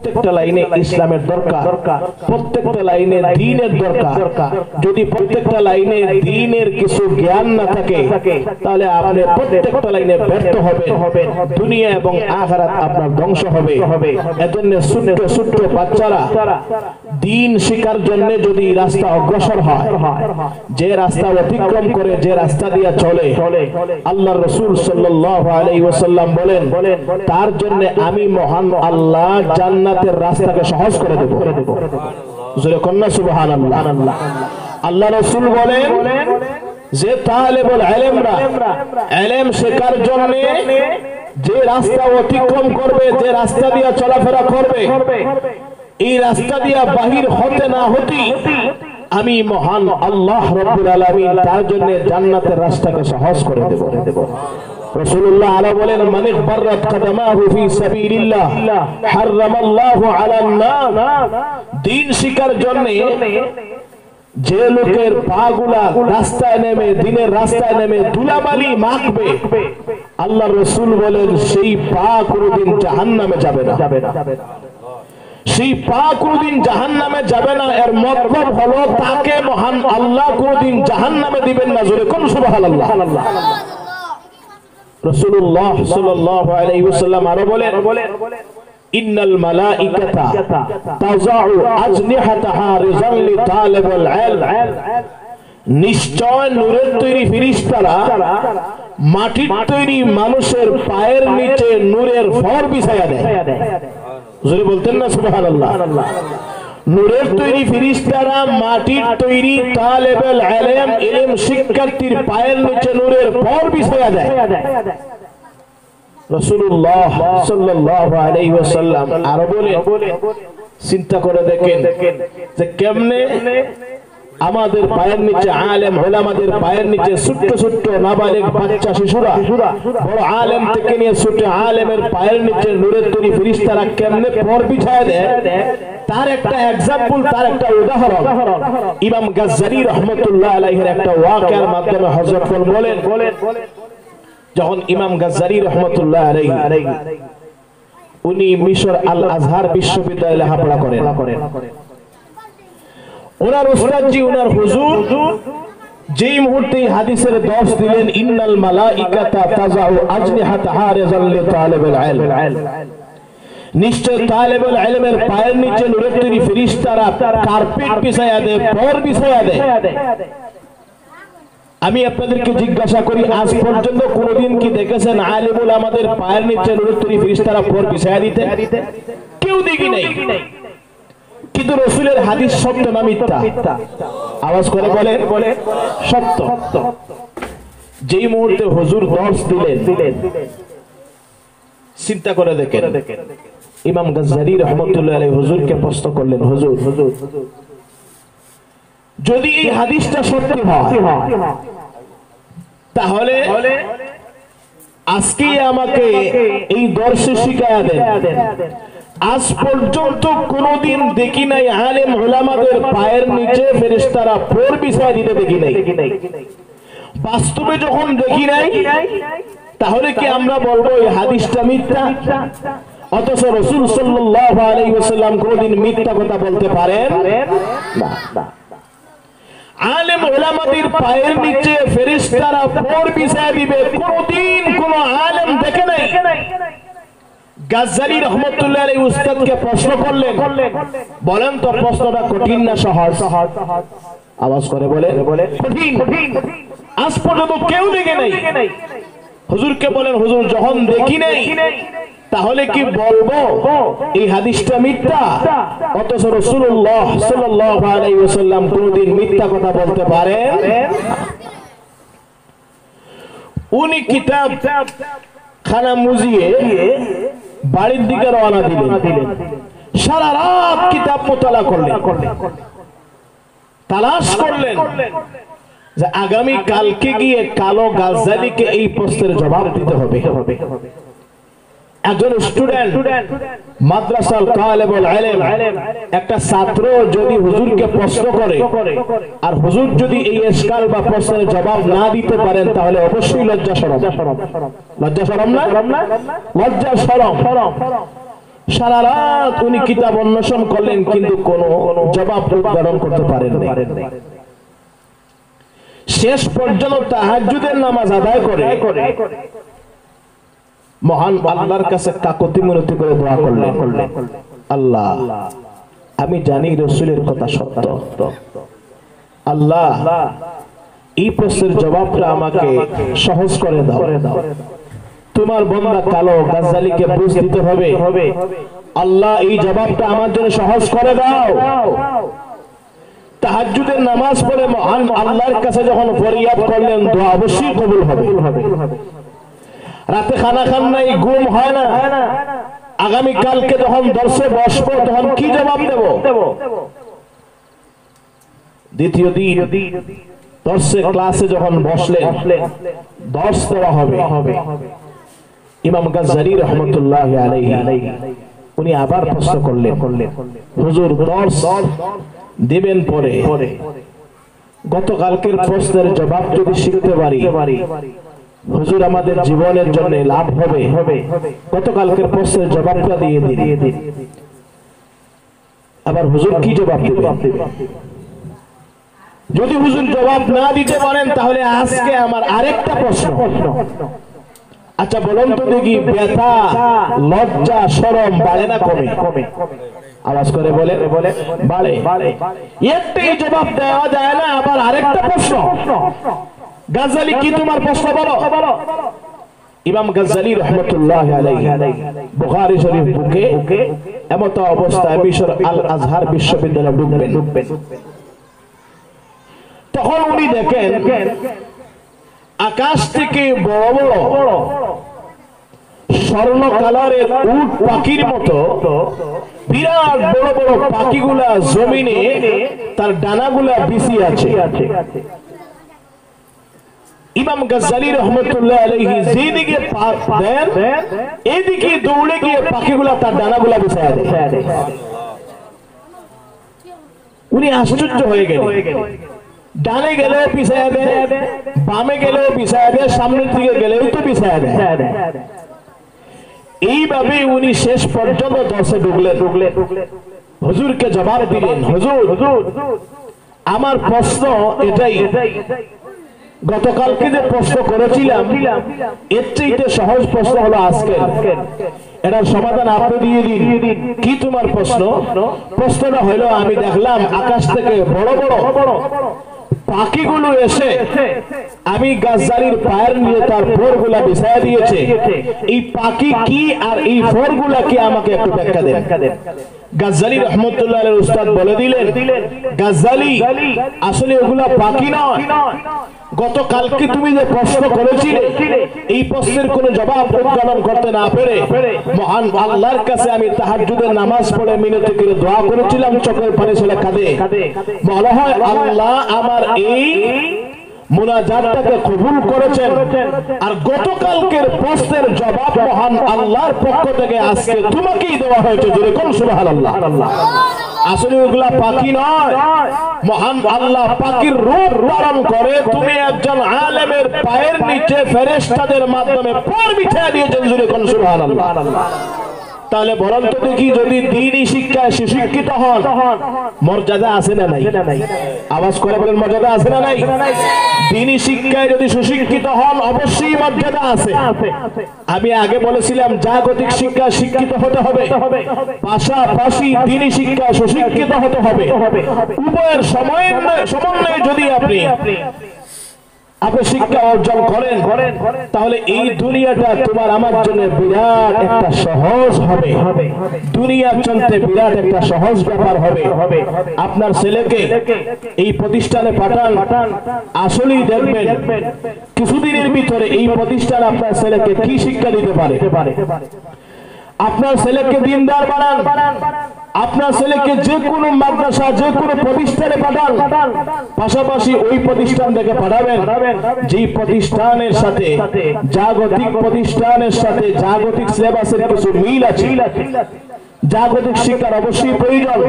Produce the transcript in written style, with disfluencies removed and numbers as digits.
প্রত্যেকটা লাইনে ইসলামের দরকার, প্রত্যেকটা লাইনে দ্বীনের দরকার। যদি প্রত্যেকটা লাইনে দ্বীনের কিছু জ্ঞান না থাকে তাহলে আপনি প্রত্যেকটা লাইনে ব্যর্থ হবেন, দুনিয়া এবং আখিরাত আপনার ধ্বংস হবে। এজন্য ছোট্ট ছোট্ট বাচ্চারা দ্বীন শিক্ষার জন্য যদি রাস্তা অগ্রসর হয়, যে রাস্তা অতিক্রম করে, যে রাস্তা দিয়ে চলে, আল্লাহর রাসূল সাল্লাল্লাহু আলাইহি ওয়াসাল্লাম বলেন তার জন্য আমি মহান আল্লাহ জান্নাতের রাস্তাকে সহজ করে দেব। জোরে কন্যা সুবহানাল্লাহ। আল্লাহ রাসূল বলেন যে তালেবুল ইলমরা ইলম শেখার জন্য যে রাস্তা অতিক্রম করবে, যে রাস্তা দিয়ে চলাফেরা করবে, এই রাস্তা দিয়ে বাহির হতে না হতে আমি মহান আল্লাহ রাব্বুল আলামিন তার জন্য জান্নাতের রাস্তাকে সহজ করে দেব। রাসূলুল্লাহ আলা বলেন মান ইখবারাত কদমাহু ফি সাবিলিল্লাহ হারামাল্লাহু আলান নার। দ্বীন শিক্ষার জন্য যে লোকের পাগুলা রাস্তায় নেমে, দ্বীনের রাস্তায় নেমে ধুলাবালি মাখবে, আল্লাহর রাসূল বলেন সেই পা কোনদিন জাহান্নামে যাবে না। সেই পা কোনদিন জাহান্নামে যাবে না। এর মতলব হলো তাকে মহান আল্লাহ কোনদিন জাহান্নামে দিবেন না। জোরে কোন সুবহানাল্লাহ। রাসূলুল্লাহ সাল্লাল্লাহু আলাইহি ওয়াসাল্লাম আরো বলেন ইন্নাল মালাইকাতা তাযাউ আজনিহাতাহা রিজাল লিতালিবিল ইলম। নিশ্চয় নূরের তৈরি ফেরেশতারা মাটির তৈরি মানুষের পায়ের নিচে নূরের ফর বিছায়া দেয়। জোরে বলতেন না সুবহানাল্লাহ। নূরের তৈরি ফেরেশতারা মাটির তৈরি তালেবুল ইলম ইলম শিক্ষার্থীর পায়ের নিচে নূরের ফর বিছায়া দেয়। রাসূলুল্লাহ সাল্লাল্লাহু আলাইহি ওয়াসাল্লাম আরো বলেন, চিন্তা করে দেখেন যে কেমনে আমাদের পায়ের নিচে আলেম উলামাদের পায়ের নিচে ছোট্ট ছোট্ট নাবালিগ বাচ্চা শিশুরা বড় আলেম থেকে নিয়ে ছোট আলেমের পায়ের নিচে নূরের তৈরি ফেরেশতারা কেমনে পর বিছায় দেয়, তার একটা এক্সাম্পল, তার একটা উদাহরণ ইমাম গাজ্জালি রাহমাতুল্লাহ আলাইহির একটা ওয়াকিয়ার মাধ্যমে হযরত ফরল বলেন যখন ইমাম গাজ্জালি রাহমাতুল্লাহ আলাইহি উনি মিশর আল আজহার বিশ্ববিদ্যালয়ে লেখাপড়া করেন, ওনার উস্তাদজি ওনার হুজুর যেই মুহূর্তে হাদিসের দর্শ দিলেন ইন্নাল মালাইকাতা তাযাউ আজনিহাতাহা রিজাল লিতালিবিল ইলম, নিশ্চয় তালেবুল ইলমের পায়ের নিচে নূরের তৈরি ফেরেশতারা কার্পেট বিছায়া দেয়, পর বিছায়া দেয়। আমি আপনাদেরকে জিজ্ঞাসা করি আজ পর্যন্ত কোনদিন কি দেখেছেন আলেমুল আমাদের পায়ের নিচে নূরের তৈরি ফেরেশতারা পর বিছায়া দিতে? কেউ দেখি নাই। কিন্তু রাসূলের হাদিস সত্য না মিথ্যা? আওয়াজ করে বলে সত্য। যেই মুহূর্তে হুজুর দর্শ দিলেন, চিন্তা করে দেখেন ইমাম গাজ্জালি রাহমাতুল্লাহ আলাইহি হুজুরকে প্রশ্ন করলেন, হুজুর যদি এই হাদিসটা সত্যি হয় তাহলে আজকে আমাকে এই দর্শে শিখায়া দেন। আজ পর্যন্ত কোনদিন দেখি নাই আলেম উলামাদের পায়ের নিচে ফেরেশতারা পর বিছায়া দিতে দেখি নাই। বাস্তবে যখন দেখি নাই তাহলে কি আমরা বলবো এই হাদিসটা মিথ্যা? অথচ রাসূল সাল্লাল্লাহু আলাইহি ওয়াসাল্লাম কোনদিন মিথ্যা কথা বলতে পারেন না। আলেম উলামাদের পায়ের নিচে ফেরেশতারা পর বিছায়া দিবে কোনদিন কোন আলেম দেখে নাই। গাজ্জালি রাহমাতুল্লাহ আলাইহি উস্তাদকে প্রশ্ন করলেন, বলেন তো প্রশ্নটা কঠিন না সহজ? আওয়াজ করে বলে কঠিন। আজ পর্যন্ত কেউ দেখে নাই। হুজুরকে বলেন, হুজুর যখন দেখি নাই তাহলে কি বলবো এই হাদিসটা মিথ্যা? অথচ রাসূলুল্লাহ সাল্লাল্লাহু আলাইহি ওয়াসাল্লাম কোনদিন মিথ্যা কথা বলতে পারেন? উনি কিতাব খানা মুজিয়ে বাড়ির দিকে রওনা দিলেন। সারা রাত কিতাব মোতালা করলেন, তালাশ করলেন যে আগামী কালকে গিয়ে কালো গাজ্জালিকে এই প্রশ্নের জবাব দিতে হবে। একজন স্টুডেন্ট মাদ্রাসার তালেবুল ইলম একটা ছাত্র যদি হুজুরকে প্রশ্ন করে আর হুজুর যদি এই ইশকাল বা প্রশ্নের জবাব না দিতে পারেন তাহলে অবশ্যই লজ্জা শরম। লজ্জা শরম না? লজ্জা শরম। সারা রাত উনি কিতাব অন্বেষণ করলেন, কিন্তু কোনো জবাব উদ্ধারণ করতে পারেন না। শেষ পর্যন্ত তাহাজ্জুদের নামাজ আদায় করে মহান আল্লাহর কাছে কাকুতি মিনতি করে দোয়া করলেন, আল্লাহ আমি জানি রাসূলের কথা সত্য, আল্লাহ এই প্রশ্নের জবাবটা আমাকে সহজ করে দাও। তোমার বান্দা কালো গাজ্জালিকে বুঝ দিতে হবে, আল্লাহ এই জবাবটা আমার জন্য সহজ করে দাও। তাহাজ্জুদের নামাজ পড়ে মহান আল্লাহর কাছে যখন ফরিয়াদ করলেন, দোয়া অবশ্যই কবুল হবে। রাতে খানা খান নাই, ঘুম হয় না, আগামী কালকে যখন দর্শে বসবো তখন কি জবাব দেব? দ্বিতীয় দিন দর্শে ক্লাসে যখন বসলেন, দর্শ দেওয়া হবে। ইমাম গাজ্জালি রহমতুল্লাহ আলাইহি উনি আবার প্রশ্ন করলেন, হুজুর দর্শ দিবেন পরে গতকালকের প্রশ্নের জবাব যদি শিখতে পারি হুজুর আমাদের জীবনের জন্য লাভ হবে, গতকালকের প্রশ্নের জবাবটা দিয়ে দিন। আবার হুজুর কি জবাব দিবেন? যদি হুজুর জবাব না দিতে পারেন তাহলে আজকে আমার আরেকটা প্রশ্ন, আচ্ছা বলুন তো দেখি, ব্যথা লজ্জা শরম বাড়ে না কমে? আওয়াজ করে বলে বাড়ে। একটাই জবাব দেওয়া যায় না, আবার আরেকটা প্রশ্ন। গাজ্জালি কি তোমার প্রশ্ন বলো? ইমাম গাজ্জালি রহমতুল্লাহ আলাইহি বুখারী শরীফ বুকে এমত অবস্থায় মিশর আল আজহার বিশ্ববিদ্যালয়ে ঢুকবেন। তখন উনি দেখেন আকাশ থেকে বড় বড় স্বর্ণ কালারের উট পাখির মতো বিরাট বড় বড় পাখিগুলা জমিনে তার ডানাগুলা বিছিয়ে আছে। ইমাম গাজ্জালি রহমতুল্লাহ আলাইহি যেদিকে পা দেন এদিকে দৌড়ে গিয়ে পাখিগুলা তার ডানাগুলা বিছায়া দেয়। উনি আশ্চর্য হয়ে গেলেন, ডানে গেলেও পিছায়া দেয়, বামে গেলেও পিছায়া দেয়, সামনের দিকে গেলেও তো পিছায়া দেয়। এইভাবে উনি শেষ পর্যন্ত দর্শে ঢুকলেন। হুজুরকে জবাব দিলেন, হুজুর আমার প্রশ্ন এটাই, গতকালকে যে প্রশ্ন করেছিলাম এর চাইতে সহজ প্রশ্ন হলো আজকে, এটার সমাধান আপনি দিয়ে দিন। কি তোমার প্রশ্ন? প্রশ্নটা হলো, আমি দেখলাম আকাশ থেকে বড় বড় পাখিগুলো এসে আমি গাজ্জালির পায়ের নিয়ে তার ফোরগুলা বিছায়া দিয়েছে। এই পাখি কি আর এই ফোরগুলা কি আমাকে একটু ব্যাখ্যা দেন। গাজ্জালি রহমতুল্লাহ আলাইহির উস্তাদ বলে দিলেন, গাজ্জালি আসলে ওগুলা পাখি নয়, গতকালকে তুমি যে প্রশ্ন করেছিলে এই প্রশ্নের কোনো জবাব উদ্ধারণ করতে না পেরে মহান আল্লাহর কাছে আমি তাহাজ্জুদের নামাজ পড়ে মিনতি করে দোয়া করেছিলাম, চোখের পানি ছেলে কাঁদে। বলা হয় আল্লাহ আমার এই মুনাজাতটাকে কবুল করেছেন, আর গতকালকের প্রশ্নের জবাব মহান আল্লাহর পক্ষ থেকে আজকে তোমাকেই দেওয়া হয়েছে। জোরে কোন সুবহানাল্লাহ। আসলে ওগুলা পাখি নয়, মহান আল্লাহ পাখির রূপ ধারণ করে তুমি একজন আলেমের পায়ের নিচে ফেরেশতাদের মাধ্যমে পর বিছিয়ে দিয়েছেন। জোরে কোন সুবহানাল্লাহ। তাহলে বলেন তো দেখি, যদি দ্বীনি শিক্ষায় সুশিক্ষিত হন মর্যাদা আছে না নাই? আওয়াজ করে বলেন, মর্যাদা আছে না নাই? দ্বীনি শিক্ষায় যদি সুশিক্ষিত হন অবশ্যই মর্যাদা আছে। আমি আগে বলেছিলাম জাগতিক শিক্ষায় শিক্ষিত হতে হবে, পাশাপাশি দ্বীনি শিক্ষায় সুশিক্ষিত হতে হবে। উভয়ের সমন্বয়ে যদি আপনি শিক্ষা অর্জন করেন তাহলে এই দুনিয়াটা তোমার আমার জন্য বিরাট একটা সহজ হবে, দুনিয়া চলতে বিরাট একটা সহজ ব্যাপার হবে। আপনার ছেলেকে এই প্রতিষ্ঠানে পাঠান, আসলেই দেখবেন কিছুদিনের ভিতরে এই প্রতিষ্ঠান আপনার ছেলেকে কি শিক্ষা দিতে পারে। আপনার ছেলেকে দিনদার বানান, আপনার ছেলেকে যে কোনো মাদ্রাসা যে কোনো প্রতিষ্ঠানে পাঠান, পাশাপাশি ওই প্রতিষ্ঠান থেকে পাঠাবেন যে প্রতিষ্ঠানের সাথে জাগতিক প্রতিষ্ঠানের সাথে জাগতিক সিলেবাসের কিছু মিল আছে। জাগতিক শিক্ষার অবশ্যই প্রয়োজন।